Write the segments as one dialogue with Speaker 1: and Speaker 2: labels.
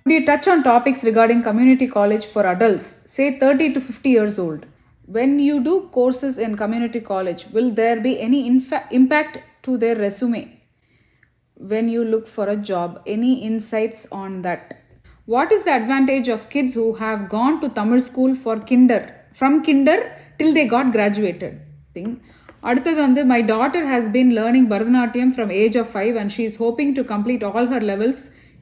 Speaker 1: Could you touch on topics regarding community college for adults, say 30 to 50 years old? When you do courses in community college, will there be any impact to their resume when you look for a job? Any insights on that? What is the advantage of kids who have gone to Tamil school from kinder till they got graduated? அடுத்தது வந்து my daughter has been learning Bharatanatyam from age of 5 and she is hoping to complete all her levels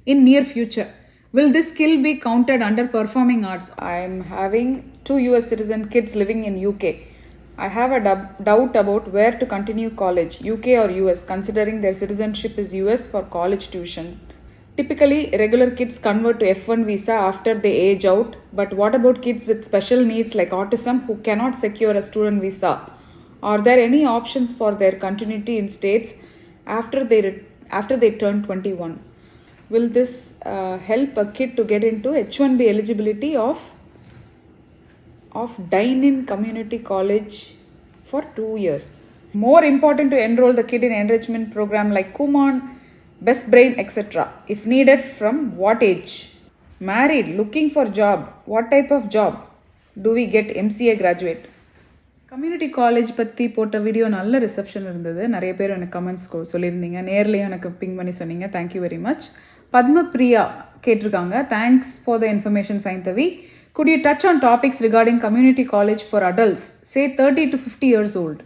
Speaker 1: in near future. Will this skill be counted under performing arts? I am having 2 US citizen kids living in UK. I have a doubt about where to continue college, UK or US, considering their citizenship is US for college tuition. Typically, regular kids convert to F1 visa after they age out, but what about kids with special needs like autism who cannot secure a student visa? Are there any options for their continuity in states after they turn 21? Will this help a kid to get into H1B eligibility of dine-in community college for 2 years? More important to enroll the kid in enrichment program like Kumon, Best Brain, etc. If needed, from what age? Married, looking for job. What type of job? Do we get MCA graduate? Community college பற்றி போட்ட video நல்ல reception இருந்தது. நிறைய பேர் எனக்கு comments சொல்லியிருந்தீங்க, நேர்லேயும் எனக்கு ping பண்ணி சொன்னீங்க. Thank you very much. பத்மபிரியா கேட்டிருக்காங்க, thanks for the information Saindhavi. Good you touch on topics regarding community college for adults, say 30 to 50 years old?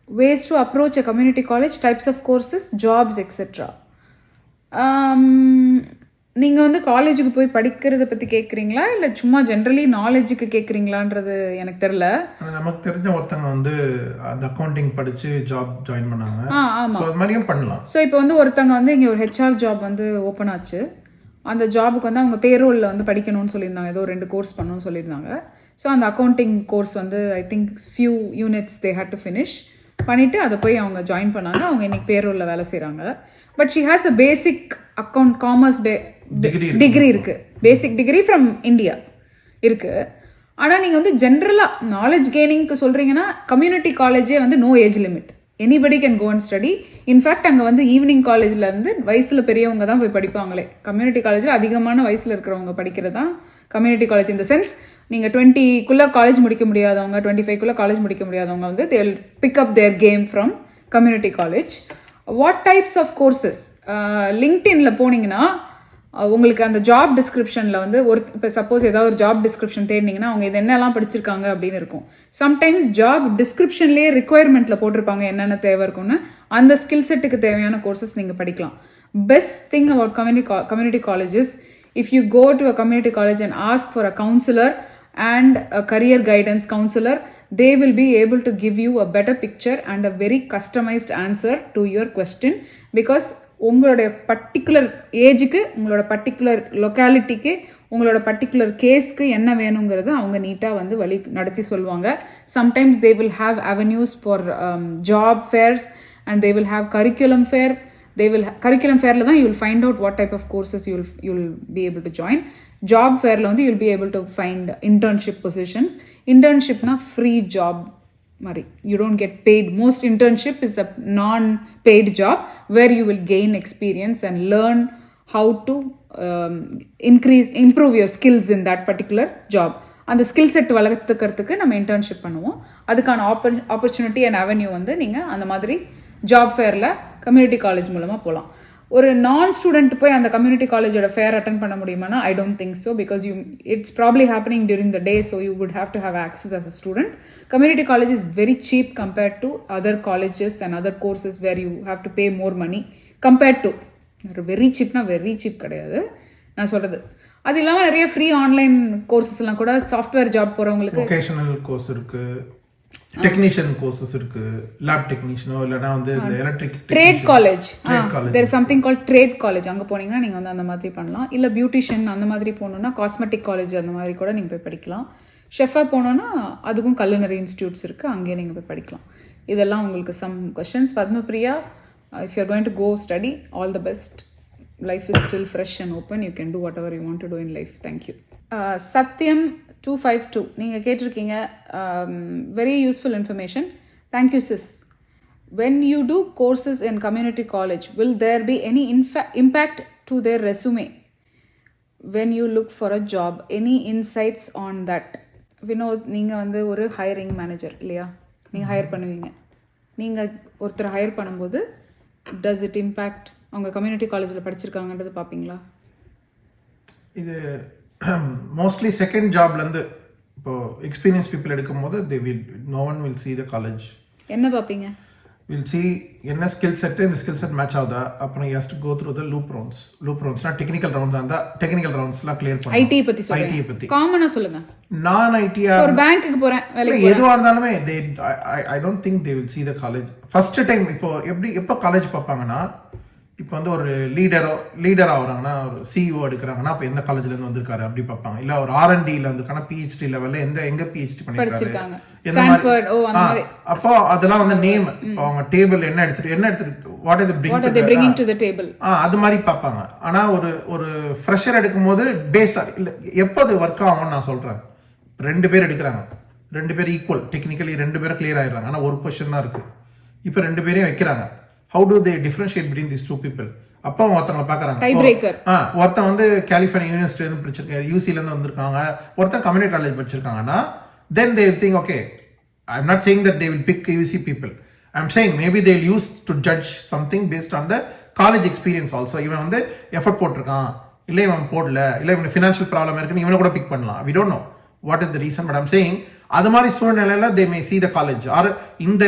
Speaker 1: Ways to approach a community college, types of courses, jobs, etc. நீங்கள் வந்து காலேஜுக்கு போய் படிக்கிறத பற்றி கேட்குறீங்களா இல்லை சும்மா ஜென்ரலி நாலேஜுக்கு கேட்குறீங்களான்றது எனக்கு தெரியல.
Speaker 2: நமக்கு தெரிஞ்ச ஒருத்தங்க வந்து அந்த அக்கௌண்டிங் படித்து ஜாப் ஜாயின் பண்ணாங்க. ஆமாம், அது மாதிரியும் பண்ணலாம்.
Speaker 1: ஸோ இப்போ வந்து ஒருத்தங்க வந்து இங்கே ஒரு ஹெச்ஆர் ஜாப் வந்து ஓப்பன் ஆச்சு. அந்த ஜாபுக்கு வந்து அவங்க பேரோலில் வந்து படிக்கணும்னு சொல்லியிருந்தாங்க, ஏதோ 2 கோர்ஸ் பண்ணணும்னு சொல்லியிருந்தாங்க. ஸோ அந்த அக்கௌண்டிங் கோர்ஸ் வந்து I think few units they had to finish பண்ணிவிட்டு அதை போய் அவங்க ஜாயின் பண்ணாங்க. அவங்க இன்றைக்கி பேரோலில் வேலை செய்கிறாங்க. But she has a basic account commerce degree இருக்குது, பேசிக் டிகிரி ஃப்ரம் இந்தியா இருக்குது. ஆனால் நீங்கள் வந்து ஜென்ரலாக நாலேஜ் கெய்னிங்க்கு சொல்கிறீங்கன்னா கம்யூனிட்டி காலேஜே வந்து no age limit, anybody can go and study. In fact அங்கே வந்து ஈவினிங் காலேஜில் இருந்து வயசில் பெரியவங்க தான் போய் படிப்பாங்களே. கம்யூனிட்டி காலேஜில் அதிகமான வயசில் இருக்கிறவங்க படிக்கிறது தான் கம்யூனிட்டி காலேஜ். இந்த சென்ஸ் நீங்கள் 20க்குள்ளே காலேஜ் முடிக்க முடியாதவங்க, 25க்குள்ளே காலேஜ் முடிக்க முடியாதவங்க வந்து they will pick up their game from community college. What types of courses? லிங்க்டின்ல போனீங்கன்னா உங்களுக்கு அந்த ஜாப் டிஸ்கிரிப்ஷனில் வந்து இப்போ சப்போஸ் ஏதாவது ஒரு ஜாப் டிஸ்கிரிப்ஷன் தேடினீங்கன்னா அவங்க இது என்னெல்லாம் படிச்சிருக்காங்க அப்படின்னு இருக்கும். சம்டைம்ஸ் ஜாப் டிஸ்கிரிப்ஷன்லேயே ரிக்குவயர்மெண்ட்டில் போட்டிருப்பாங்க என்னென்ன தேவை இருக்கும்னு. அந்த ஸ்கில் செட்டுக்கு தேவையான கோர்சஸ் நீங்கள் படிக்கலாம். Best thing about community colleges, if you go to a community college and ask for a counselor and a career guidance counselor, they will be able to give you a better picture and a very customized answer to your question, because உங்களோட particular ஏஜுக்கு, உங்களோட particular லொக்காலிட்டிக்கு, உங்களோட particular கேஸ்க்கு என்ன வேணுங்கிறத அவங்க நீட்டாக வந்து வழி நடத்தி சொல்லுவாங்க. Sometimes they will have avenues for job fares and they will have curriculum fair. curriculum fairல தான் you will find out what type of courses you will be able to join. Job fairல வந்து you will be able to find internship positions. Internshipனா free job மாதிரி, you don't get paid. Most internship is a non-paid job where you will gain experience and learn how to improve your skills in that particular job. அந்த skill set வளர்த்துக்கிறதுக்கு நம்ம internship பண்ணுவோம். அதுக்கான opportunity and avenue வந்து நீங்கள் அந்த மாதிரி job ஃபேரில் community college மூலமாக போகலாம். ஒரு நான் ஸ்டூடெண்ட் போய் அந்த கம்யூனிட்டி காலேஜோட ஃபேர் அட்டன் பண்ண முடியுமானா I don't think so, because it's probably happening during the day, so you would have to have access as a student. Community college is very cheap compared to other colleges and other courses where you have to pay more money compared to. Very சீப்னா very cheap கிடையாது நான் சொல்கிறது. அது இல்லாமல் நிறைய free online கோர்சஸ்லாம் கூட software job போகிறவங்களுக்கு
Speaker 2: வொகேஷனல் கோர்ஸ் இருக்குது, டெக்னீஷியன் கோர்சஸ் இருக்கு, லேப் டெக்னீஷியனோ இல்லைனா வந்து electric
Speaker 1: trade college, there is something called trade college. அங்கே போனீங்கன்னா நீங்கள் வந்து அந்த மாதிரி பண்ணலாம். இல்லை பியூட்டிஷியன் அந்த மாதிரி போகணுன்னா காஸ்மெட்டிக் காலேஜ் அந்த மாதிரி கூட நீங்கள் போய் படிக்கலாம். ஷெஃபாக போனோன்னா அதுக்கும் கல்லுனரி இன்ஸ்டியூட்ஸ் இருக்குது, அங்கேயே நீங்கள் போய் படிக்கலாம். இதெல்லாம் உங்களுக்கு some questions. Padmapriya, if you are going to go study, all the best. Life is still fresh and open. You can do whatever you want to do in life. Thank you. Satyam 252 நீங்கள் கேட்டிருக்கீங்க, very useful information. Thank you sis. When you do courses in community college, will there be any impact to their resume when you look for a job, any insights on that? Vinod, நீங்கள் வந்து ஒரு hiring manager இல்லையா? நீங்கள் higher பண்ணுவீங்க. நீங்கள் ஒருத்தர் hire பண்ணும்போது does it impact அவங்க கம்யூனிட்டி காலேஜில் படிச்சிருக்காங்கன்றது பார்ப்பீங்களா?
Speaker 2: இது மோஸ்ட்லி செகண்ட் ஜாப்லேருந்து இப்போ எக்ஸ்பீரியன்ஸ் பீப்புள் எடுக்கும்போது no one will see the college.
Speaker 1: என்ன பார்ப்பீங்க?
Speaker 2: வில் சி என்ன ஸ்கில் செட்டு, இந்த ஸ்கில் செட் மேட்ச் ஆகுதா, அப்புறம் you have to go through the loop ரவுண்ட்ஸ்னா டெக்னிக்கல் ரவுண்ட்ஸ் அந்த டெக்னிக்கல் ரவுண்ட்ஸ்லாம் கிளியர் பண்ணணும்.
Speaker 1: ஐடி பத்தி சொல்லுங்க.
Speaker 2: ஐடி பத்தி
Speaker 1: காமனா சொல்லுங்க.
Speaker 2: நான் ஐடியா
Speaker 1: ஒரு பேங்க்குக்கு போறேன் வேலைக்கு
Speaker 2: எதுவா இருந்தாலுமே ஐ don't think they will see the college first time. எப்போ காலேஜ் பார்ப்பாங்கன்னா, இப்போ வந்து ஒரு லீடர் ஆகுறாங்கன்னா, ஒரு சிஇஓ எடுக்கிறாங்கன்னா அப்போ எந்த காலேஜ்ல இருந்து வந்திருக்காரு அப்படி பார்ப்பாங்க. இல்ல ஒரு R&Dல வந்திருக்காங்கன்னா PhD லெவல்ல எங்க PhD பண்ணிருக்காரு, அப்போ அதெல்லாம் வந்து நேம், அவங்க டேபிள் என்ன எடுத்துட்டு what is bringing to the table அது மாதிரி பார்ப்பாங்க. ஆனா ஒரு ஃப்ரெஷர் எடுக்கும்போது பேஸா இல்ல எப்போ அது ஒர்க் ஆகும்னு நான் சொல்றேன். 2 பேர் எடுக்கிறாங்க, 2 பேர் ஈக்குவல் டெக்னிக்கலி 2 பேரும் கிளியர் ஆயிடுறாங்க. ஆனா ஒரு பொசிஷன் தான் இருக்கு. இப்போ 2 பேரையும் வைக்கிறாங்க. How do they differentiate between these two people? அப்போ ஒருத்தவங்க பார்க்குறாங்க, ஒருத்தன் வந்து கலிஃபோர்னியா யூனிவர்சிட்டி இருந்து படிச்சிருக்காங்க, UCல இருந்து வந்திருக்காங்க, ஒருத்தன் கம்யூனிட்டி காலேஜ் படிச்சிருக்காங்கன்னா, then they will think, okay, I'm not saying that they will pick UC people. I'm saying maybe they'll use to judge something based on the college experience also. இவன் வந்து effort போட்டிருக்கான், இல்லை இவன் போடல, இல்லை இவன் financial problem இருக்குன்னு இவனை கூட பிக் பண்ணலாம். We don't know what is the reason, but I'm saying அது மாதிரி சூழ்நிலையில they may see the college or இந்த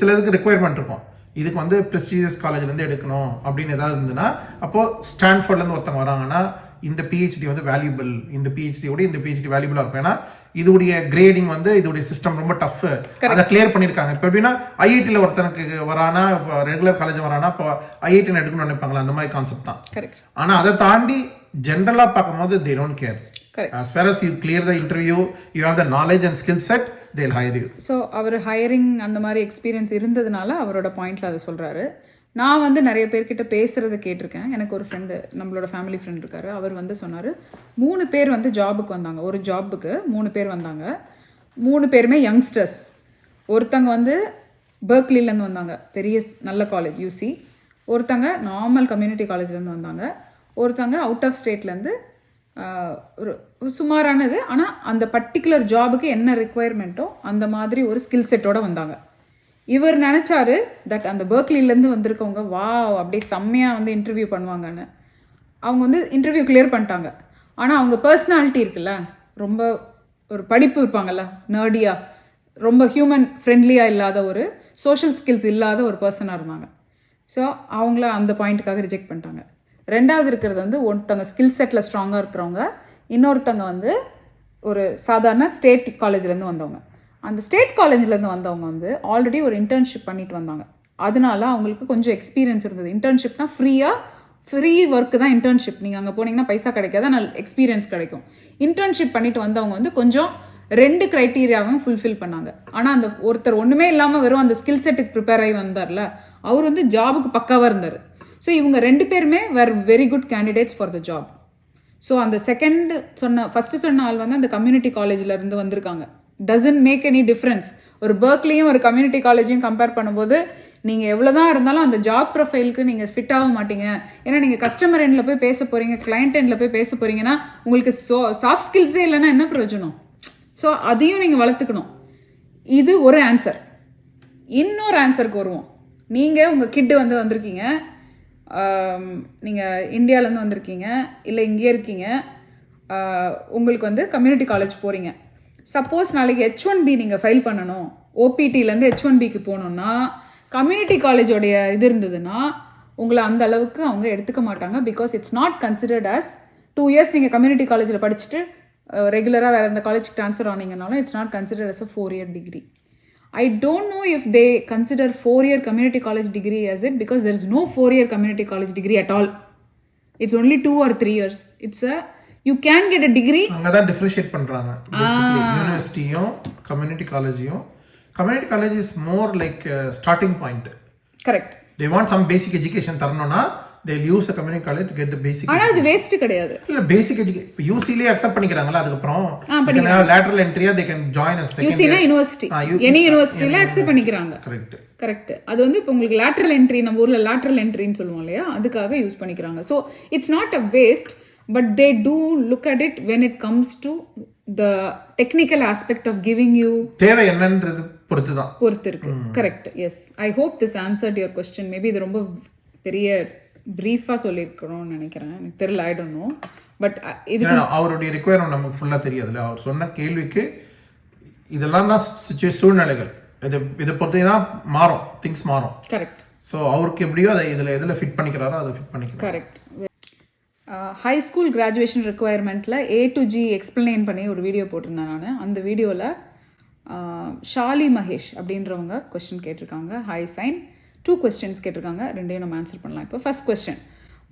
Speaker 2: சிலதுக்கு ரெக்குயர்மெண்ட் இருக்கும். இதுக்கு வந்து ப்ரெஸ்டீஜியஸ் காலேஜ்லேருந்து எடுக்கணும் அப்படின்னு ஏதாவது இருந்ததுன்னா, அப்போது ஸ்டான்ஃபோர்ட்லேருந்து ஒருத்தவங்க வராங்கன்னா இந்த PhD வந்து வேல்யூபிள், இந்த PhD இந்த PhD வேல்யூபிளாக இருக்கும். ஏன்னா இதோடைய கிரேடிங் வந்து இதோடைய சிஸ்டம் ரொம்ப டஃப், அதை கிளியர் பண்ணியிருக்காங்க. இப்போ எப்படின்னா ஐஐடியில் ஒருத்தனுக்கு வரானா, இப்போ ரெகுலர் காலேஜ் வரானா, இப்போ ஐஐடின்னு எடுக்கணும்னு நினைப்பாங்களா, அந்த மாதிரி கான்செப்ட் தான். ஆனால் அதை தாண்டி ஜென்ரலாக பார்க்கும்போது they don't care. As far as you clear the interview, you have the knowledge and skill set, they'll hire you.
Speaker 1: So அவர் ஹையரிங் அந்த மாதிரி எக்ஸ்பீரியன்ஸ் இருந்ததுனால அவரோட பாயிண்ட்ல அதை சொல்றாரு. நான் வந்து நிறைய பேர்கிட்ட பேசுறதை கேட்டிருக்கேன். எனக்கு ஒரு ஃப்ரெண்டு, நம்மளோட ஃபேமிலி ஃப்ரெண்ட் இருக்காரு, அவர் வந்து சொன்னார் 3 பேர் வந்து ஜாபுக்கு வந்தாங்க. ஒரு ஜாபுக்கு 3 பேர் வந்தாங்க. 3 பேருமே யங்ஸ்டர்ஸ். ஒருத்தங்க வந்து பெர்க்லிலேருந்து வந்தாங்க, பெரிய நல்ல காலேஜ் UC. ஒருத்தங்க நார்மல் கம்யூனிட்டி காலேஜ்லேருந்து வந்தாங்க. ஒருத்தங்க அவுட் ஆஃப் ஸ்டேட்லேருந்து ஒரு சுமாரானது, ஆனால் அந்த பர்டிகுலர் ஜாபுக்கு என்ன ரெக்குவயர்மெண்ட்டோ அந்த மாதிரி ஒரு ஸ்கில் செட்டோடு வந்தாங்க. இவர் நினச்சாரு தட் அந்த பெர்க்லிலேருந்து வந்திருக்கவங்க அப்படியே செம்மையாக வந்து இன்டர்வியூ பண்ணுவாங்கன்னு. அவங்க வந்து இன்டர்வியூ கிளியர் பண்ணிட்டாங்க. ஆனால் அவங்க பர்சனாலிட்டி இருக்குல்ல, ரொம்ப ஒரு படிப்பு இருப்பாங்கல்ல, நர்டியாக, ரொம்ப ஹியூமன் ஃப்ரெண்ட்லியாக இல்லாத, ஒரு சோஷியல் ஸ்கில்ஸ் இல்லாத ஒரு பர்சனாக இருந்தாங்க. ஸோ அவங்கள அந்த பாயிண்ட்டுக்காக ரிஜெக்ட் பண்ணிட்டாங்க. 2வது இருக்கிறது வந்து ஒருத்தவங்க ஸ்கில் செட்டில் ஸ்ட்ராங்காக இருக்கிறவங்க, இன்னொருத்தவங்க வந்து ஒரு சாதாரண ஸ்டேட் காலேஜ்லேருந்து வந்தவங்க. அந்த ஸ்டேட் காலேஜ்லேருந்து வந்தவங்க வந்து ஆல்ரெடி ஒரு இன்டர்ன்ஷிப் பண்ணிட்டு வந்தாங்க. அதனால அவங்களுக்கு கொஞ்சம் எக்ஸ்பீரியன்ஸ் இருந்தது. இன்டர்ன்ஷிப்னா ஃப்ரீ ஒர்க்கு தான் இன்டர்ன்ஷிப். நீங்கள் அங்கே போனீங்கன்னா பைசா கிடைக்காத, நல்ல எக்ஸ்பீரியன்ஸ் கிடைக்கும். இன்டர்ன்ஷிப் பண்ணிட்டு வந்தவங்க வந்து கொஞ்சம் 2 க்ரைட்டீரியாவும் ஃபுல்ஃபில் பண்ணாங்க. ஆனால் அந்த ஒருத்தர் ஒன்றுமே இல்லாமல் வெறும் அந்த ஸ்கில் செட்டுக்கு ப்ரிப்பேர் ஆகி வந்தார்ல, அவர் வந்து ஜாபுக்கு பக்காவாக இருந்தார். ஸோ இவங்க 2 பேருமே were very good candidates for the job. So அந்த ஃபஸ்ட்டு சொன்ன ஆள் வந்து அந்த கம்யூனிட்டி காலேஜில் இருந்து வந்திருக்காங்க. Doesn't make any difference. ஒரு பெர்க்லியும் ஒரு கம்யூனிட்டி காலேஜையும் கம்பேர் பண்ணும்போது நீங்கள் எவ்வளோதான் இருந்தாலும் அந்த ஜாப் ப்ரொஃபைலுக்கு நீங்கள் ஃபிட் ஆக மாட்டீங்க. ஏன்னா நீங்கள் கஸ்டமர் எண்டில் போய் பேச போகிறீங்க, கிளைண்ட் எண்டில் போய் பேச போகிறீங்கன்னா உங்களுக்கு சாஃப்ட் ஸ்கில்ஸே இல்லைன்னா என்ன பிரயோஜனம்? ஸோ அதையும் நீங்கள் வளர்த்துக்கணும். இது ஒரு ஆன்சர். இன்னொரு ஆன்சருக்கு வருவோம். நீங்கள் உங்கள் கிட்டு வந்து வந்திருக்கீங்க, நீங்கள் இந்தியாவிலேருந்து வந்திருக்கீங்க, இல்லை இங்கேயே இருக்கீங்க, உங்களுக்கு வந்து கம்யூனிட்டி காலேஜ் போகிறீங்க. சப்போஸ் நாளைக்கு H1B நீங்கள் ஃபைல் பண்ணணும், OPTலேருந்து H1Bக்கு போகணுன்னா, கம்யூனிட்டி காலேஜோடைய இது இருந்ததுன்னா உங்களை அந்த அளவுக்கு அவங்க எடுத்துக்க மாட்டாங்க. Because it's not considered as 2 years நீங்கள் கம்யூனிட்டி காலேஜில் படிச்சுட்டு ரெகுலராக வேறு எந்த காலேஜுக்கு ட்ரான்ஸ்ஃபர் ஆனீங்கனாலும் it's not considered as a 4-year degree. I don't know if they consider 4-year community college degree as it, because there is no 4-year community college degree at all. It's only 2 or 3 years. It's you can get a degree.
Speaker 2: அங்க தான் differentiate பண்றாங்க basically யுனிவர்சிட்டியும் community காலேஜையும். Community college is more like starting point.
Speaker 1: Correct.
Speaker 2: They want some basic education தரணும்னா they'll use a community college to get the basic.
Speaker 1: ஆனா அது waste கிடையாது.
Speaker 2: இல்ல பேசிக் எஜுகேஷன் UCல அக்செப்ட் பண்ணிக்கறாங்கல, அதுக்கு அப்புறம் lateral entry they can join as second
Speaker 1: UC னா university, any யூனிவர்சிட்டில accept பண்ணிக்கறாங்க. Correct. அது வந்து இப்போ உங்களுக்கு lateral entry, நம்ம ஊர்ல lateral entryன்னு சொல்லுவோம் இல்லையா, அதுக்காக use பண்ணிக்கறாங்க. So it's not a waste. but they do look at it when it comes to the technical aspect of giving you
Speaker 2: தேவை என்னன்றது பொறுத்து தான்
Speaker 1: பொறுத்து இருக்கு. Correct. Yes, I hope this answered your question. Maybe இது ரொம்ப பெரிய பிரீஃபாக சொல்லியிருக்கணும்னு நினைக்கிறேன், எனக்கு தெரியல, ஐ டோன்ட் நோ. பட் இது
Speaker 2: அவருடைய ரிக்வயர்மெண்ட் நமக்கு ஃபுல்லாக தெரியாதுல்ல. அவர் சொன்ன கேள்விக்கு இதெல்லாம் தான் சூழ்நிலைகள், இதை பொறுத்தீங்கன்னா மாறும், திங்ஸ் மாறும்.
Speaker 1: கரெக்ட்.
Speaker 2: ஸோ அவருக்கு எப்படியோ அதை எதில் ஃபிட் பண்ணிக்கிறாரோ அதை ஃபிட் பண்ணிக்கிறார்.
Speaker 1: கரெக்ட். ஹை ஸ்கூல் கிராஜுவேஷன் ரெக்குவயர்மெண்ட்டில் A to G எக்ஸ்பிளைன் பண்ணி ஒரு வீடியோ போட்டிருந்தேன் நான். அந்த வீடியோவில் ஷாலி மகேஷ் அப்படின்றவங்க கொஸ்டின் கேட்டிருக்காங்க. ஹை சைன் 2 questions கேட்டிருக்காங்க, ரெண்டையும் நம்ம ஆன்சர் பண்ணலாம். இப்போ first question,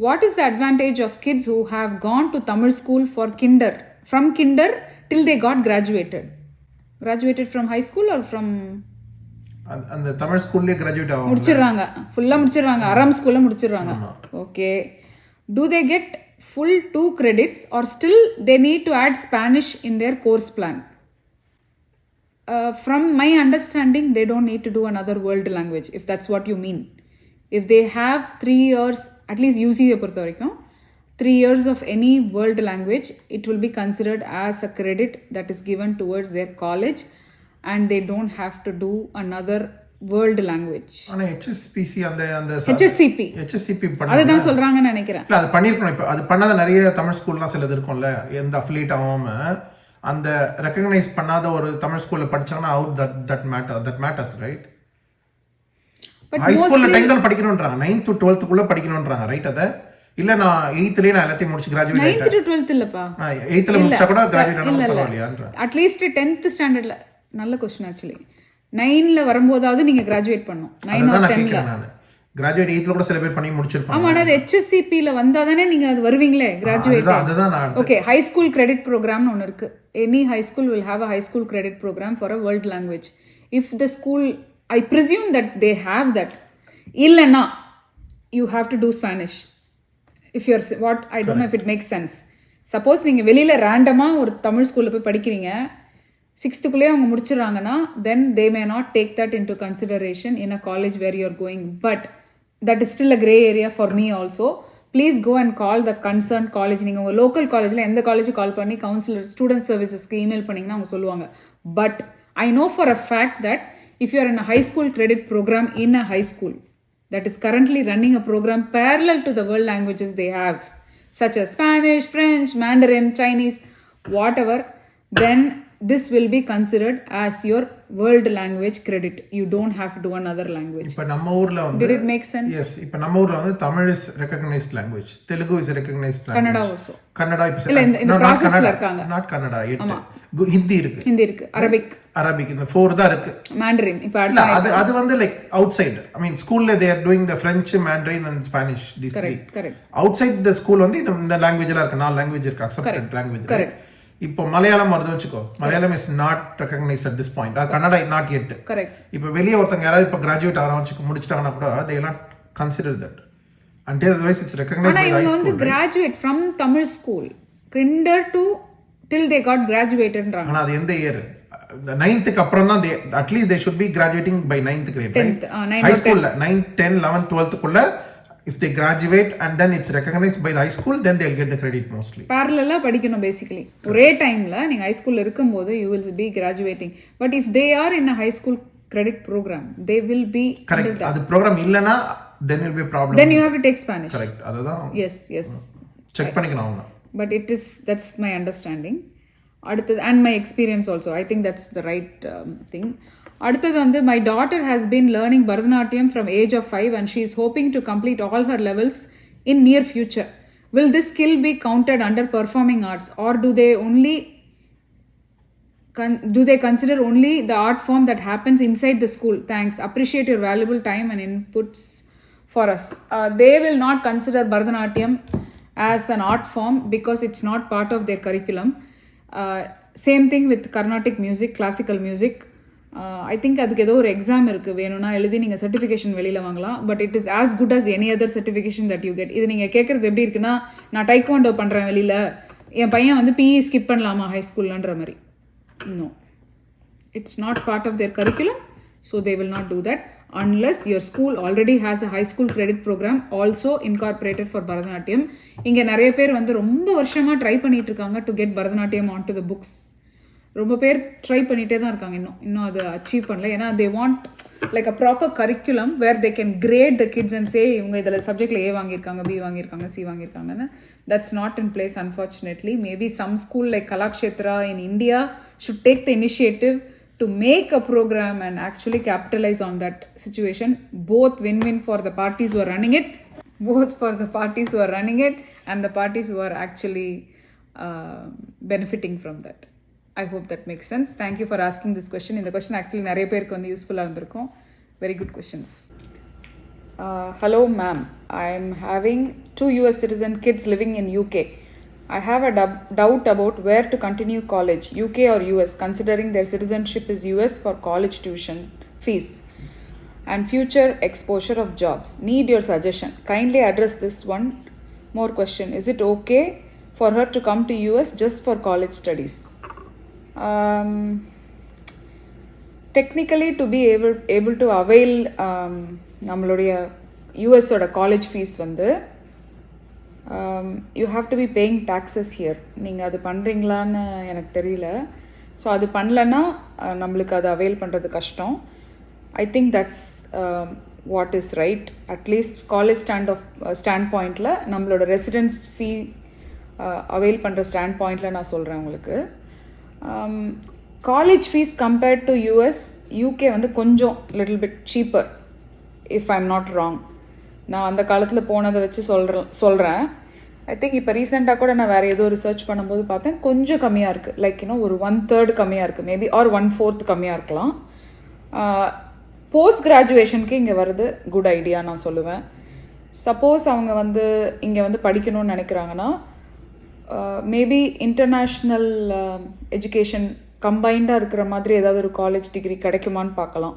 Speaker 1: what is the advantage of kids who have gone to Tamil school for kinder from kinder till they got graduated from high school or from
Speaker 2: அந்த தமிழ் ஸ்கூல்லேயே graduate ஆகும்
Speaker 1: முடிச்சிடுறாங்க, ஃபுல்லாக முடிச்சிடுறாங்க, அறம் ஸ்கூலில் முடிச்சிடுறாங்க. Okay, do they get full 2 credits or still they need to add Spanish in their course plan? From my understanding, they don't need to do another world language, if that's what you mean. If they have 3 years, at least UCA பொறுத்த வரைக்கும் 3 years of any world language, it will be considered as a credit that is given towards their college, and they don't have to do another world language.
Speaker 2: ஆனா HSPC அந்த HSCP
Speaker 1: அதுதான் சொல்றாங்கன்னு நினைக்கிறேன்.
Speaker 2: இல்ல அது பண்ணிருக்கணும். இப்போ அது பண்ணாத நிறைய தமிழ் ஸ்கூல்லாம் சிலது இருக்கும்ல, எந்த அஃபிலியேட் ஆகாம அந்த ரெகக்னைஸ் பண்ணாத ஒரு தமிழ் ஸ்கூல்ல படிச்சாங்கன்னா தட் மேட்டர்ஸ் ரைட். ஹை ஸ்கூல்ல 10th தான் படிக்கணும்ன்றாங்க, 9th to 12th குள்ள படிக்கணும்ன்றாங்க ரைட். அத இல்ல நான் 8thலயே நான் எல்லாத்தையும் முடிச்சு கிராஜுவேட் ஆயிட்டேன்.
Speaker 1: 9th to 12th இல்லப்பா,
Speaker 2: 8thல முடிச்சா கூட கிராஜுவேட் ஆனா பரவாயில்லையான்ற.
Speaker 1: அட்லீஸ்ட் 10th ஸ்டாண்டர்ட்ல. நல்ல क्वेश्चन ஆக்சுவலி. 9ல வரும்போதாவது நீங்க கிராஜுவேட் பண்ணனும். 9 or 10ல
Speaker 2: கிராஜுவேட் 8ல கூட சில பேர் பண்ணி முடிச்சிருப்பாங்க.
Speaker 1: ஆமா, அது HSCP ல வந்தாதானே நீங்க அது வருவீங்களே கிராஜுவேட்.
Speaker 2: அதுதான் நான்.
Speaker 1: ஓகே, ஹை ஸ்கூல் கிரெடிட் ப்ரோக்ராம்னு ஒன்னு இருக்கு. Any high school will have a high school credit program for a world language. If the school, I presume that they have that. இல்லனா you have to do Spanish. If you're what, I don't know if it makes sense. Suppose நீங்க வெளியில ரேண்டமா ஒரு தமிழ் ஸ்கூல்ல போய் படிக்கிறீங்க, 6th அவங்க முடிச்சிடறாங்கன்னா, then they may not take that into consideration in a college where you're going. But that is still a gray area for me also. Please go and call the concerned college. நீங்கள் உங்கள் local காலேஜில் எந்த college கால் பண்ணி councillor student சர்வீசஸ்க்கு email பண்ணிங்கன்னா அவங்க சொல்லுவாங்க. But I know for a fact that if you are in a high school credit program in a high school that is currently running a program parallel to the world languages they have, such as Spanish, French, Mandarin, Chinese, whatever, then this will be considered as your world language credit. You don't have to do another language.
Speaker 2: இப்ப நம்ம ஊர்ல வந்து
Speaker 1: did it make sense?
Speaker 2: Yes, இப்ப நம்ம ஊர்ல வந்து Tamil is recognized language, Telugu is recognized language,
Speaker 1: Kannada also.
Speaker 2: Kannada இப்ப
Speaker 1: இல்ல இந்த processல இருக்காங்க.
Speaker 2: not Kannada yet. ஹிந்தி இருக்கு, அரபிக் இந்த 4 தான் இருக்கு.
Speaker 1: Mandarin இப்ப
Speaker 2: அது வந்து லைக் அவுட்சைட். ஐ மீன் ஸ்கூல்ல they are doing the French, Mandarin and Spanish, these three.
Speaker 1: Correct.
Speaker 2: Outside the school வந்து இந்த language எல்லாம் இருக்கு, 4 language இருக்கு, accepted language.
Speaker 1: Correct.
Speaker 2: இப்போ மலையாளம் வருது வச்சுக்கோ, Malayalam is not recognised at this point, Kannada not yet.
Speaker 1: Correct.
Speaker 2: இப்போ வெளியே ஒருத்தங்க யாராவது இப்போ கிராஜுவேட் ஆரம்பிச்சு முடிச்சிட்டாங்கன்னா கூட they will not consider that until otherwise it's recognized by high school.
Speaker 1: வந்து graduate from Tamil school kinder to till they got graduatedன்றாங்க.
Speaker 2: ஆனா அது எந்த இயர்? 9th க்கு அப்புறம் தான் at least they should be graduating by 9th grade,
Speaker 1: 10th,
Speaker 2: right? High school 9, 10, 11, 12th குள்ள if they graduate and then it's recognized by the high school, then they'll get the credit mostly.
Speaker 1: Parallel படிக்கணும் basically. ஒரே டைம்ல நீங்க high ஸ்கூல்ல இருக்கும்போது you will be graduating. But if they are in a high school credit program, they will be
Speaker 2: correct. அது program இல்லனா then will be a problem.
Speaker 1: Then you have to take Spanish.
Speaker 2: Correct. அதுதான்.
Speaker 1: Yes.
Speaker 2: Check பண்ணிக்கணும் அவங்க.
Speaker 1: But that's my understanding. அடுத்தது and my experience also. I think that's the right thing. அடுத்தது வந்து my daughter has been learning Bharatanatyam from age of 5 and she is hoping to complete all her levels in near future. Will this skill be counted under performing arts or do they consider only the art form that happens inside the school? Thanks. Appreciate your valuable time and inputs for us. They will not consider Bharatanatyam as an art form because it's not part of their curriculum. Same thing with Carnatic music, classical music. I think அதுக்கு ஏதோ ஒரு exam இருக்கு, வேணும்னா எழுதி நீங்கள் certification வெளியில் வாங்கலாம். But it is as good as any other certification that you get. இது நீங்கள் கேட்குறது எப்படி இருக்குன்னா, நான் டைக்வாண்டோ பண்ணுறேன் வெளியில், என் பையன் வந்து PE ஸ்கிப் பண்ணலாமா ஹை ஸ்கூல்லன்ற மாதிரி. No, it's not part of their curriculum, so they will not do that. unless your school already has a high school credit program also incorporated for Bharatanatyam. இங்கே நிறைய பேர் வந்து ரொம்ப வருஷமாக ட்ரை பண்ணிட்டு இருக்காங்க to get Bharatanatyam onto the books. ரொம்ப பேர் ட்ரை பண்ணிகிட்டே தான் இருக்காங்க இன்னும் அதை அச்சீவ் பண்ணல. ஏன்னா they want like a proper curriculum where they can grade the kids and say இவங்க இதில் சப்ஜெக்டில் ஏ வாங்கியிருக்காங்க, பி வாங்கியிருக்காங்க, சி வாங்கியிருக்காங்கன்னு. That's not in place unfortunately. Maybe some school like Kalakshetra in India should take the initiative to make a program and actually capitalize on that situation. Both win-win for the parties who are running it, and the parties who are actually benefiting from that. I hope that makes sense. Thank you for asking this question. In the question actually நிறைய பேருக்கு வந்து யூஸ்ஃபுல்லாக இருந்திருக்கும். Very good questions. Hello ma'am, I am having 2 US citizen kids living in UK. I have a doubt about where to continue college, UK or US, considering their citizenship is US for college tuition fees and future exposure of jobs. Need your suggestion. Kindly address this one more question. Is it okay for her to come to US just for college studies? Technically to be able to avail நம்மளுடைய US ஓட college fees வந்து you have to be paying taxes here. நீங்கள் அது பண்ணுறீங்களான்னு எனக்கு தெரியல. So அது பண்ணலன்னா நம்மளுக்கு அதை அவைல் பண்ணுறது கஷ்டம். I think that's what is right. At least college stand பாயிண்டில் நம்மளோட ரெசிடென்ஸ் ஃபீ அவைல் பண்ணுற ஸ்டாண்ட் பாயிண்டில் நான் சொல்கிறேன் உங்களுக்கு. College fees compared to US, UK வந்து கொஞ்சம் little bit cheaper if I am not wrong. நான் அந்த காலத்தில் போனதை வச்சு சொல்கிறேன். ஐ திங்க் இப்போ ரீசெண்டாக கூட நான் வேறு ஏதோ ரிசர்ச் பண்ணும்போது பார்த்தேன் கொஞ்சம் கம்மியாக இருக்குது. லைக் ஒரு 1/3 கம்மியாக இருக்குது, மேபி ஆர் 1/4 கம்மியாக இருக்கலாம். போஸ்ட் கிராஜுவேஷனுக்கு இங்கே வருது குட் ஐடியா நான் சொல்லுவேன். சப்போஸ் அவங்க வந்து இங்கே வந்து படிக்கணும்னு நினைக்கிறாங்கன்னா மேபி இன்டர்நேஷ்னல் எஜுகேஷன் கம்பைண்டாக இருக்கிற மாதிரி ஏதாவது ஒரு காலேஜ் டிகிரி கிடைக்குமான்னு பார்க்கலாம்.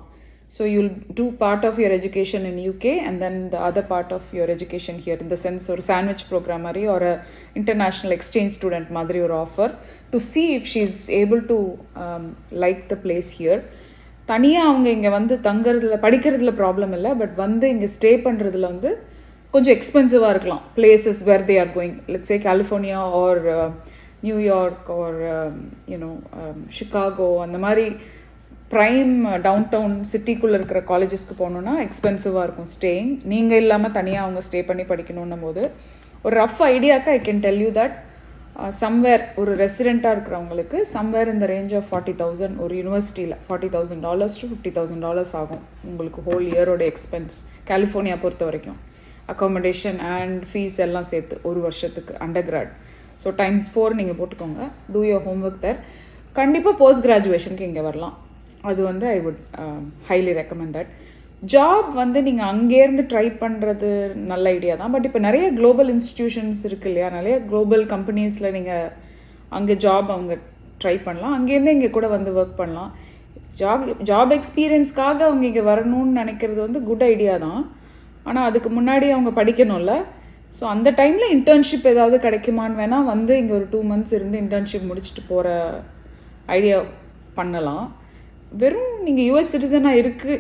Speaker 1: So you'll do part of your education in UK and then the other part of your education here, in the sense or sandwich program or a international exchange student madri or offer to see if she's able to like the place here. தனியாக அவங்க இங்கே வந்து தங்குறதுல படிக்கிறதுல problem இல்லை, but வந்து இங்கே stay பண்ணுறதுல வந்து கொஞ்சம் எக்ஸ்பென்சிவாக இருக்கலாம். Places where they are going, let's say California R New York R Chicago, அந்த மாதிரி ப்ரைம் டவுன் டவுன் சிட்டிக்குள்ளே இருக்கிற காலேஜஸ்க்கு போகணுன்னா எக்ஸ்பென்சிவாக இருக்கும் ஸ்டேயிங். நீங்கள் இல்லாமல் தனியாக அவங்க ஸ்டே பண்ணி படிக்கணுன்னும் போது ஒரு rough ஐடியாவுக்கு I can tell you that somewhere ஒரு ரெசிடெண்ட்டாக இருக்கிறவங்களுக்கு சம்வேர் இந்த ரேஞ்ச் ஆஃப் 40,000 ஒரு யூனிவர்சிட்டியில் $40,000 to $50,000 ஆகும் உங்களுக்கு ஹோல் இயரோட எக்ஸ்பென்ஸ். கலிஃபோர்னியா பொறுத்த வரைக்கும் அக்காமடேஷன் அண்ட் ஃபீஸ் எல்லாம் சேர்த்து ஒரு வருஷத்துக்கு அண்டர் கிராட். ஸோ ×4 நீங்கள் போட்டுக்கோங்க. டூ யோர் ஹோம்ஒர்க் தேர். கண்டிப்பாக போஸ்ட் கிராஜுவேஷனுக்கு இங்கே வரலாம். அது வந்து I would highly recommend that. Job வந்து நீங்கள் அங்கேருந்து ட்ரை பண்ணுறது நல்ல ஐடியா தான். பட் இப்போ நிறைய குளோபல் இன்ஸ்டிடியூஷன்ஸ் இருக்குது இல்லையா, நிறைய குளோபல் கம்பெனிஸில் நீங்கள் அங்கே ஜாப் அவங்க ட்ரை பண்ணலாம். அங்கேருந்து இங்கே கூட வந்து ஒர்க் பண்ணலாம். ஜாப் எக்ஸ்பீரியன்ஸ்க்காக அவங்க இங்கே வரணும்னு நினைக்கிறது வந்து குட் ஐடியா தான். ஆனால் அதுக்கு முன்னாடி அவங்க படிக்கணும்ல. ஸோ அந்த டைமில் இன்டர்ன்ஷிப் ஏதாவது கிடைக்குமான்னு வேணால் வந்து இங்கே ஒரு 2 months இருந்து இன்டர்ன்ஷிப் முடிச்சுட்டு போகிற ஐடியா பண்ணலாம். வெறும் நீங்கள் யூஎஸ் சிட்டிசனாக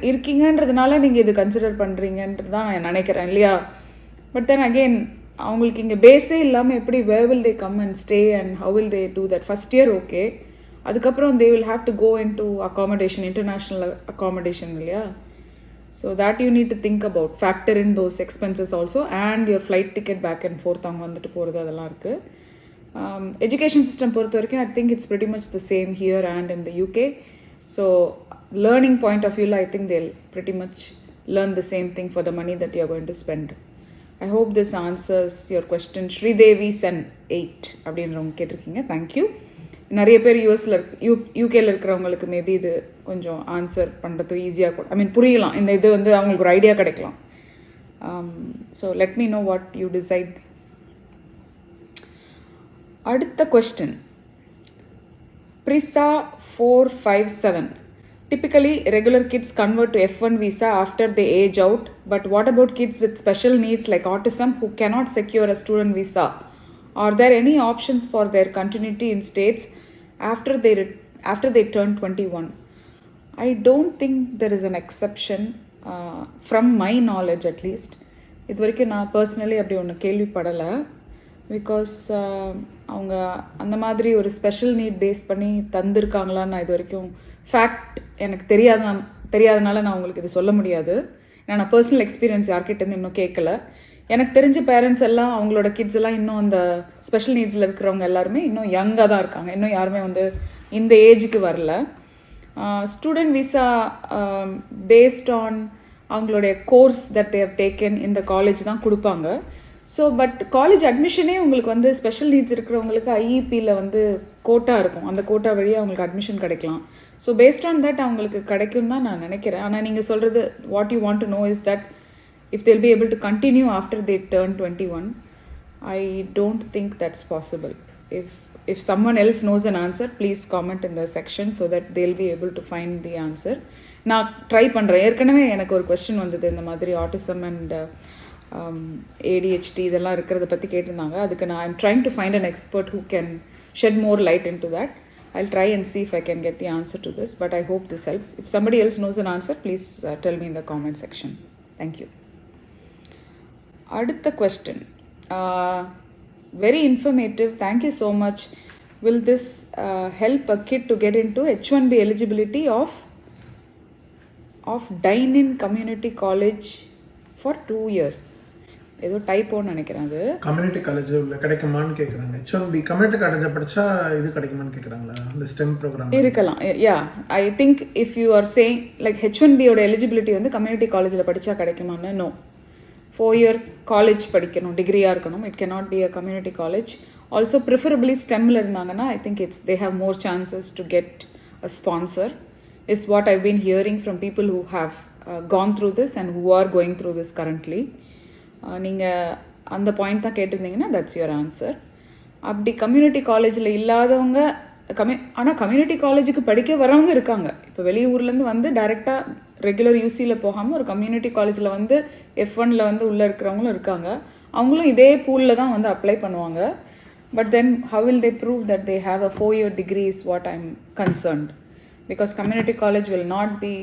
Speaker 1: இருக்கீங்கன்றதுனால நீங்கள் இது கன்சிடர் பண்ணுறீங்கன்றது தான் நான் நினைக்கிறேன் இல்லையா. பட் தென் அகெயின் அவங்களுக்கு இங்கே பேஸே இல்லாமல் எப்படி where will they come and stay and how will they do that. First year okay, அதுக்கப்புறம் they will have to go into accommodation, international accommodation இல்லையா. So that you need to think about, factor in those expenses also and your flight ticket back and forth அவங்க வந்துட்டு போகிறது அதெல்லாம் இருக்குது. Education system பொறுத்த வரைக்கும் I think it's pretty much the same here and in the UK. So learning point of view, I think they'll pretty much learn the same thing for the money that you're going to spend. I hope this answers your question. Sridevi Sen 8 அப்படின்றவங்க கேட்டிருக்கீங்க. Thank you. நிறைய பேர் யூகேல இருக்கிறவங்களுக்கு maybe இது கொஞ்சம் answer பண்ணுறது ஈஸியாக கூட, ஐ மீன் புரியலாம். இந்த இது வந்து அவங்களுக்கு ஒரு ஐடியா கிடைக்கலாம். So let me know what you decide. அடுத்த question Prisa 457. Typically, regular kids convert to F1 visa after they age out. But what about kids with special needs like autism who cannot secure a student visa? Are there any options for their continuity in states after they turn 21? I don't think there is an exception. From my knowledge at least இது வரைக்கும் நான் personally அப்படி ஒன்று கேள்விப்படலை. Because அவங்க அந்த மாதிரி ஒரு special need base பண்ணி தந்திருக்காங்களான்னு நான் இது வரைக்கும் ஃபேக்ட் எனக்கு தெரியாதனால நான் உங்களுக்கு இது சொல்ல முடியாது. ஏன்னா நான் பர்சனல் எக்ஸ்பீரியன்ஸ் யார்கிட்டேருந்து இன்னும் கேட்கல. எனக்கு தெரிஞ்ச பேரண்ட்ஸ் எல்லாம் அவங்களோட கிட்ஸ் எல்லாம் இன்னும் அந்த ஸ்பெஷல் நீட்ஸில் இருக்கிறவங்க எல்லாருமே இன்னும் யங்காக தான் இருக்காங்க. இன்னும் யாருமே வந்து இந்த ஏஜுக்கு வரல. ஸ்டூடெண்ட் விசா பேஸ்ட் ஆன் அவங்களுடைய கோர்ஸ் தட் தேவ் டேக்கன் இந்த காலேஜ் தான் கொடுப்பாங்க. ஸோ பட் காலேஜ் அட்மிஷனே உங்களுக்கு வந்து ஸ்பெஷல் நீட்ஸ் இருக்கிறவங்களுக்கு ஐஇபியில் வந்து கோட்டா இருக்கும். அந்த கோட்டா வழியாக அவங்களுக்கு அட்மிஷன் கிடைக்கலாம். ஸோ பேஸ்ட் ஆன் தட் அவங்களுக்கு கிடைக்கும் தான் நான் நினைக்கிறேன். ஆனால் நீங்கள் சொல்கிறது what you want to know is that if they'll be able to continue after they turn 21, I don't think that's possible. If someone else knows an answer, please comment in the section so that they'll be able to find the answer. நான் try பண்ணுறேன். ஏற்கனவே எனக்கு ஒரு question வந்தது, இந்த மாதிரி autism and ADHD இதெல்லாம் இருக்கிறத பற்றி கேட்டிருந்தாங்க. அதுக்கு நான் I'm trying to find an expert who can shed more light into that. I'll try and see if I can get the answer to this, but I hope this helps. If somebody else knows an answer, please tell me in the comment section. Thank you. அடுத்த question, very informative, thank you so much. Will this help a kid to get into H1B eligibility of dine in community college for 2 years? ஏதோ டைப்போன்னு நினைக்கிறேன். அது
Speaker 2: community காலேஜில் கிடைக்குமான்னு கேட்குறாங்க. H1B community காலேஜில் படித்தா இது கிடைக்குமான்னு கேட்குறாங்களா? இந்த ஸ்டெம் ப்ரோக்ராம்
Speaker 1: இருக்கலாம். Yeah, I think if you are saying like H1Bயோட எலிஜிபிலிட்டி வந்து கம்யூனிட்டி காலேஜில் படித்தா கிடைக்குமான்னு, நோ. 4-year காலேஜ் படிக்கணும், டிகிரியாக இருக்கணும். It cannot be a community college. Also preferably ஸ்டெம்மில் இருந்தாங்கன்னா I think they have more chances to get a sponsor is what I've been hearing from people who have gone through this and who are going through this currently. நீங்கள் அந்த point தான் கேட்டிருந்தீங்கன்னா that's your answer. அப்படி community காலேஜில் இல்லாதவங்க ஆனால் community காலேஜுக்கு படிக்க வரவங்க இருக்காங்க. இப்போ வெளியூர்லேருந்து வந்து டைரெக்டாக ரெகுலர் யூசியில் போகாமல் ஒரு கம்யூனிட்டி காலேஜில் வந்து F1ல் வந்து உள்ளே இருக்கிறவங்களும் இருக்காங்க. அவங்களும் இதே பூலில் தான் வந்து அப்ளை பண்ணுவாங்க. But then how will they prove that they have a 4-year degree is what I'm concerned. Because community college will not be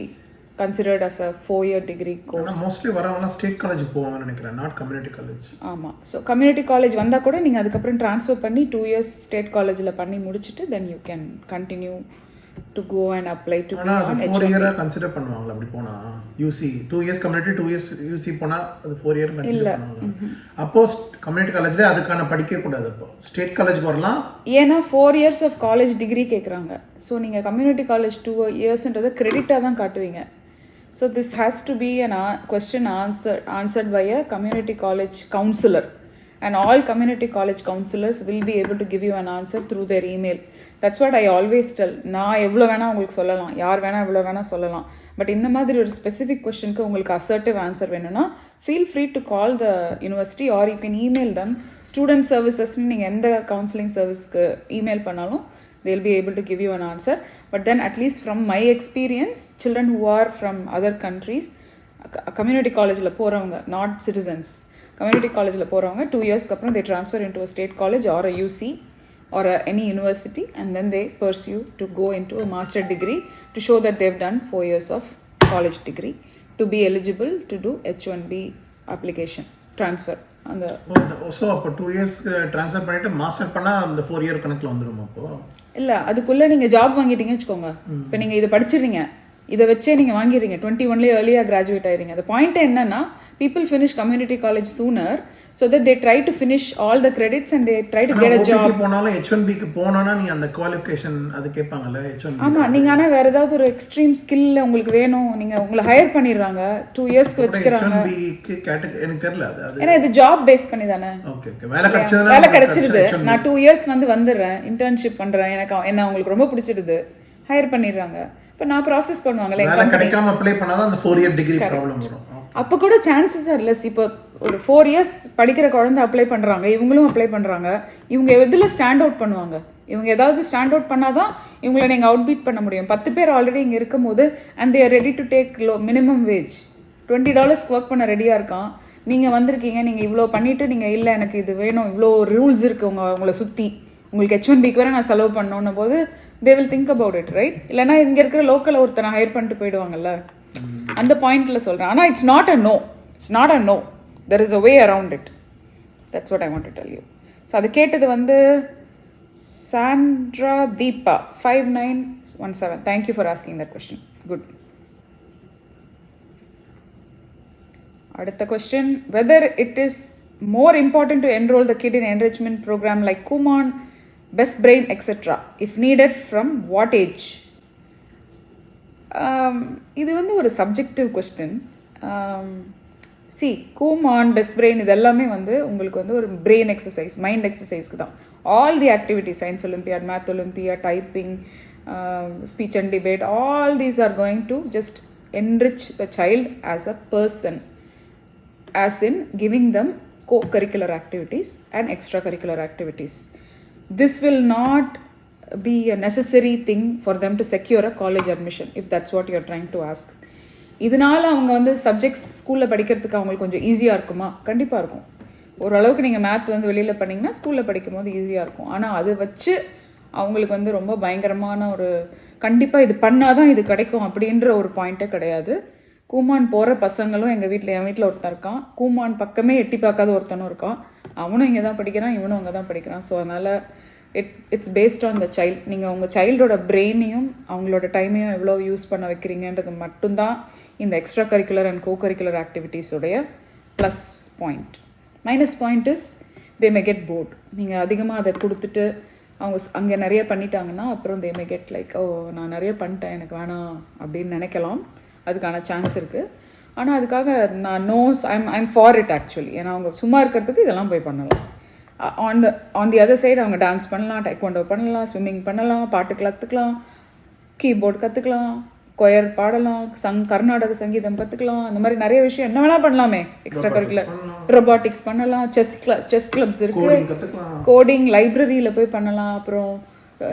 Speaker 1: considered as a 4-year degree course.
Speaker 2: Mostly வரவங்க ஸ்டேட் காலேஜ் போவாங்கன்னு நினைக்கிறேன், not community college.
Speaker 1: ஆமாம். So community college வந்தால் கூட நீங்கள் அதுக்கப்புறம் transfer பண்ணி 2 years state காலேஜில் பண்ணி முடிச்சுட்டு then you can continue to go and apply to.
Speaker 2: ஆனால் அது 4 year கன்சிடர் பண்ணுவாங்களா அப்படி போனால்? UC 2 years community, 2 years UC போனால் அது 4 year கன்சிடர் பண்ணுவாங்க. அப்போ கம்யூனிட்டி காலேஜ்ல அதுக்கான படிக்க கூடாது. அப்போ ஸ்டேட் காலேஜ்க்கு வரலாம்.
Speaker 1: ஏன்னா 4 years ஆஃப் காலேஜ் டிகிரி கேட்குறாங்க. ஸோ நீங்கள் கம்யூனிட்டி காலேஜ் 2 yearsன்றதை கிரெடிட்டாக தான் காட்டுவீங்க. So this has to be a question answered by a community college counselor, and all community college counselors will be able to give you an answer through their email. That's what I always tell. நான் எவ்வளோ வேணால் உங்களுக்கு சொல்லலாம், யார் வேணால் எவ்வளோ வேணால் சொல்லலாம். பட் இந்த மாதிரி ஒரு ஸ்பெசிஃபிக் கொஸ்டினுக்கு உங்களுக்கு அசர்ட்டிவ் ஆன்சர் வேணும்னா feel free to call the university or you can email them. Student சர்வீசஸ்ன்னு நீங்கள் எந்த கவுன்சிலிங் சர்வீஸ்க்கு இமெயில் பண்ணாலும் they'll be able to give you an answer. But then at least from my experience, children who are from other countries, community college la poravanga, not citizens, community college la poravanga 2 years kapram they transfer into a state college or a UC or any university, and then they pursue to go into a master degree to show that they've done 4 years of college degree to be eligible to do H1B application transfer. அந்த
Speaker 2: so அப்போ 2 years transfer பண்ணிட்டு master பண்ணால் அந்த 4 year கணக்கில் வந்துடும். அப்போ
Speaker 1: இல்லை, அதுக்குள்ளே நீங்கள் ஜாப் வாங்கிட்டீங்கன்னு வச்சுக்கோங்க. இப்போ நீங்கள் இதை படிச்சிடுறீங்க, இதை வச்சே நீங்கள் வாங்கிடுறீங்க, 21 ஏர்லியாக கிராஜுவேட் ஆகிறீங்க. அந்த பாயிண்ட் என்னன்னா people finish community college sooner so that they try to finish all the credits and they try to get a job.
Speaker 2: போனாலும் H1B க்கு போனானா நீ அந்த குவாலிஃபிகேஷன் அது கேட்பாங்கல்ல H1B.
Speaker 1: ஆமா, நீங்க ஆனா வேற ஏதாவது ஒரு எக்ஸ்ட்ரீம் ஸ்கில் உங்களுக்கு வேணும், நீங்க உங்களை ஹையர் பண்ணிடுறாங்க, 2 இயர்ஸ்க்கு வச்சுக்கறாங்க.
Speaker 2: H1B க்கு கேட்டகரி எனக்கு தெரியல அது.
Speaker 1: ஏன்னா இது ஜாப் பேஸ் பண்ணி தானே.
Speaker 2: ஓகே ஓகே, வேலை கிடைச்சிருது.
Speaker 1: நான் 2 இயர்ஸ் வந்து வந்துடுறேன், இன்டர்ன்ஷிப் பண்றேன், எனக்கு என்ன உங்களுக்கு ரொம்ப பிடிச்சிடுது, ஹையர் பண்ணிடுறாங்க. இப்போ நான் ப்ராசஸ் பண்ணுவாங்கல்ல,
Speaker 2: வேலை கிடைக்காம அப்ளை பண்ணாதான் அந்த 4 year டிகிரி ப்ராப்ளம் வரும்.
Speaker 1: அப்போ கூட சான்சஸ் ஆர் லெஸ். இப்போ ஒரு 4 years படிக்கிற குழந்தை அப்ளை பண்ணுறாங்க, இவங்களும் அப்ளை பண்ணுறாங்க. இவங்க எதில் ஸ்டாண்ட் அவுட் பண்ணுவாங்க? இவங்க ஏதாவது ஸ்டாண்ட் அவுட் பண்ணாதான் இவங்களை நீங்கள் அவுட் பீட் பண்ண முடியும். 10 பேர் ஆல்ரெடி இங்கே இருக்கும் போது and they are ready to take minimum wage $20 work பண்ண ரெடியாக இருக்கான். நீங்கள் வந்திருக்கீங்க, நீங்கள் இவ்வளோ பண்ணிவிட்டு நீங்கள் இல்லை எனக்கு இது வேணும், இவ்வளோ ரூல்ஸ் இருக்குது உங்களை சுற்றி, உங்களுக்கு H1Bக்கு வேறு நான் செலவு பண்ணணும் போது they will think about it, right? இல்லைனா இங்கே இருக்கிற லோக்கலில் ஒருத்தனை ஹையர் பண்ணிட்டு போயிடுவாங்கல்ல. அந்த பாயிண்ட்டில் சொல்கிறேன். ஆனால் it's not a no, it's not a no, there is a way around it. That's what I want to tell you. So அது கேட்டது வந்து Sandra Deepa 5917. Thank you for asking that question. Good. அடுத்த question, whether it is more important to enroll the kid in enrichment program like Kumon, Best Brain, etc. if needed, from what age? இது வந்து ஒரு subjective question. Kumon, Best Brain இது எல்லாமே வந்து உங்களுக்கு வந்து ஒரு பிரெயின் எக்ஸசைஸ், மைண்ட் எக்ஸசைஸ்க்கு தான். All the activities, science olympiad, math olympiad, typing, speech and debate, all these are going to just enrich the child as a person, as in giving them co-curricular activities and extracurricular activities. This will not be a necessary thing for them to secure a college admission, if that's what you're trying to ask. இதனால அவங்க வந்து subjects ஸ்கூலில் படிக்கிறதுக்கு அவங்களுக்கு கொஞ்சம் ஈஸியாக இருக்குமா? கண்டிப்பாக இருக்கும். ஓரளவுக்கு நீங்கள் மேத் வந்து வெளியில் பண்ணிங்கன்னா ஸ்கூலில் படிக்கும் போது ஈஸியாக இருக்கும். ஆனால் அதை வச்சு அவங்களுக்கு வந்து ரொம்ப பயங்கரமான ஒரு கண்டிப்பாக இது பண்ணாதான் இது கிடைக்கும் அப்படின்ற ஒரு பாயிண்ட்டே கிடையாது. கூமான் போகிற பசங்களும் என் வீட்டில் ஒருத்தன் இருக்கான். கூமான் பக்கமே எட்டி பார்க்காத ஒருத்தனும் இருக்கான். அவனும் இங்கே தான் படிக்கிறான், இவனும் அங்கே தான் படிக்கிறான். ஸோ அதனால் it's based on the child. நீங்கள் உங்கள் சைல்டோட பிரெயினையும் அவங்களோட டைமையும் எவ்வளோ யூஸ் பண்ண வைக்கிறீங்கன்றது மட்டும்தான் இந்த extra curricular and co curricular ஆக்டிவிட்டீஸோடைய plus point. Minus point is they may get bored. நீங்கள் அதிகமாக அதை கொடுத்துட்டு அவங்க அங்கே நிறைய பண்ணிட்டாங்கன்னா அப்புறம் தே மே கெட் லைக், ஓ நான் நிறைய பண்ணிட்டேன் எனக்கு வேணாம் அப்படின்னு நினைக்கலாம். அதுக்கான சான்ஸ் இருக்குது. ஆனால் அதுக்காக நான் ஐம் ஃபார் இட் ஆக்சுவலி. ஏன்னா அவங்க சும்மா இருக்கிறதுக்கு இதெல்லாம் போய் பண்ணலாம். ஆன் தி அதர் சைடு அவங்க டான்ஸ் பண்ணலாம், டைக்வாண்டோ பண்ணலாம், ஸ்விம்மிங் பண்ணலாம், பாட்டு கற்றுக்கலாம், கீபோர்டு கற்றுக்கலாம், கொயர் பாடலாம், கர்நாடக சங்கீதம் கற்றுக்கலாம். அந்த மாதிரி நிறைய விஷயம் என்ன வேணால் பண்ணலாமே. எக்ஸ்ட்ரா கரிக்குலர் ரொபாட்டிக்ஸ் பண்ணலாம், செஸ் கிளப்ஸ் இருக்குது, கோடிங் லைப்ரரியில் போய் பண்ணலாம். அப்புறம்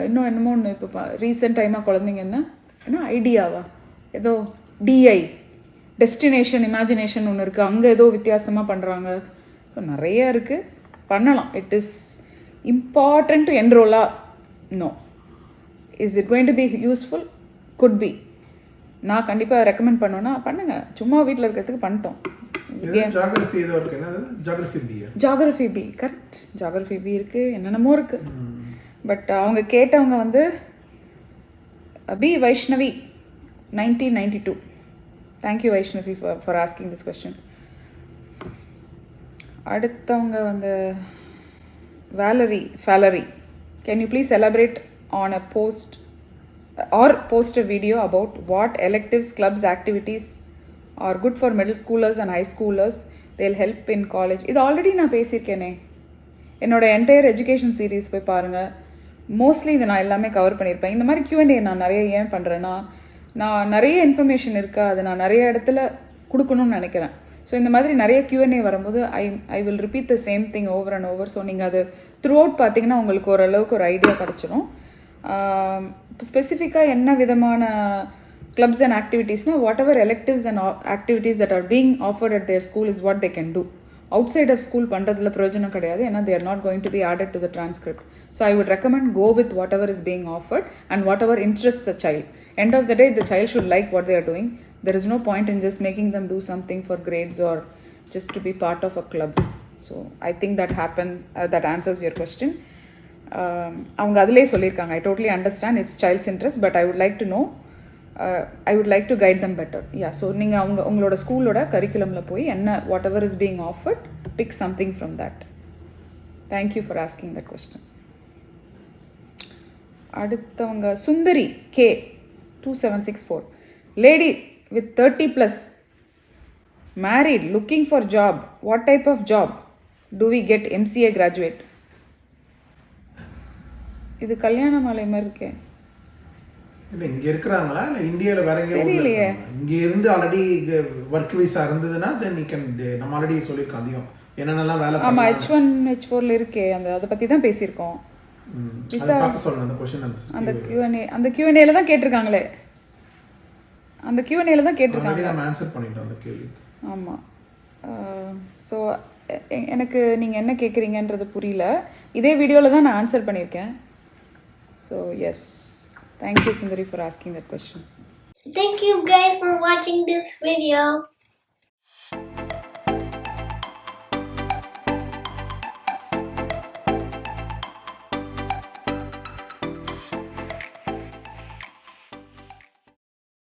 Speaker 1: இன்னும் என்னமோ ஒன்று இப்போ ரீசெண்ட் டைமாக குழந்தைங்க என்ன ஐடியாவா ஏதோ டிஐ டெஸ்டினேஷன் இமேஜினேஷன் ஒன்று இருக்குது, அங்கே ஏதோ வித்தியாசமாக பண்ணுறாங்க. ஸோ நிறைய இருக்குது, பண்ணலாம். இட் இஸ் இம்பார்ட்டன்ட் டு என்ரோலா? No. Is it going to be useful? Could be. நான் கண்டிப்பாக ரெக்கமெண்ட் பண்ணுவேன்னா பண்ணுங்கள். சும்மா வீட்டில் இருக்கிறதுக்கு பண்ணிட்டோம். Geography bee correct, geography bee இருக்குது, என்னென்னமோ இருக்குது. பட் அவங்க கேட்டவங்க வந்து B Vaishnavi 1992. Thank you Vaishnavi for asking this question. அடுத்தவங்க வந்து Valerie, can you please elaborate on a post a video about what electives, clubs, activities are good for middle schoolers and high schoolers? They'll help in college. இது already நான் பேசியிருக்கேனே. என்னோட entire education series போய் பாருங்கள். Mostly இதை நான் எல்லாமே cover பண்ணியிருப்பேன். இந்த மாதிரி Q&A நான் நிறைய ஏன் பண்ணுறேன்னா, நான் நிறைய இன்ஃபர்மேஷன் இருக்கா, அது நான் நிறைய இடத்துல கொடுக்கணும்னு நினைக்கிறேன். ஸோ இந்த மாதிரி நிறைய Q&A வரும்போது I will repeat the same thing over and over. So நீங்கள் அது த்ரூ அவுட் பார்த்தீங்கன்னா உங்களுக்கு ஓரளவுக்கு ஒரு ஐடியா கிடச்சிரும். ஸ்பெசிஃபிக்காக என்ன விதமான clubs and activities-na whatever electives and activities that are being offered at their school is what they can do. Outside of school பண்றதுல பிரயோஜனம் கிடையாது. ஏன்னா they are not going to be added to the transcript. So I would recommend go with whatever is being offered and whatever interests the child. End of the day, the child should like what they are doing. There is no point in just making them do something for grades or just to be part of a club. So I think that answers your question. அவங்க அதிலே சொல்லியிருக்காங்க. I totally understand it's child's interest, but I would like to know, I would like to guide them better. Yeah, so நீங்கள் உங்களோட ஸ்கூலோட கரிக்குலமில் போய் என்ன whatever is being offered, pick something from that. Thank you for asking that question. அடுத்தவங்க சுந்தரி K 2764. Lady with 30 plus, married, looking for job. What type of job do we get? MCA graduate. இது கல்யாண மாலை மாதிரி இருக்கே.
Speaker 2: இல்லை இங்கே இருக்கிறாங்களா இல்லை இந்தியாவில் வேற எங்கேயா? இங்கே இருந்து ஆல்ரெடி ஒர்க் விசா இருந்ததுன்னா தென் யூ கேன், நம்ம ஆல்ரெடி சொல்லியிருக்கோம் அதிகம் என்னென்னலாம் வேலை.
Speaker 1: ஆமாம், H1 H4ல இருக்கே, அதை பற்றி தான் பேசியிருக்கோம். விசா
Speaker 2: சொல்லணும் அந்த கொஸ்டின்.
Speaker 1: அந்த Q&Aல தான் கேட்டிருக்காங்களே, அந்த Q&Aல தான் கேட்டிருக்காங்க.
Speaker 2: நம்ம ஆன்சர் பண்ணிட்டோம் அந்த கேள்வி.
Speaker 1: ஆமாம். ஸோ எனக்கு நீங்கள் என்ன கேட்குறீங்கன்றது புரியல. இதே வீடியோவில் தான் நான் ஆன்சர் பண்ணியிருக்கேன். So yes, thank you Sundari for asking that question.
Speaker 3: Thank you guys for watching this video.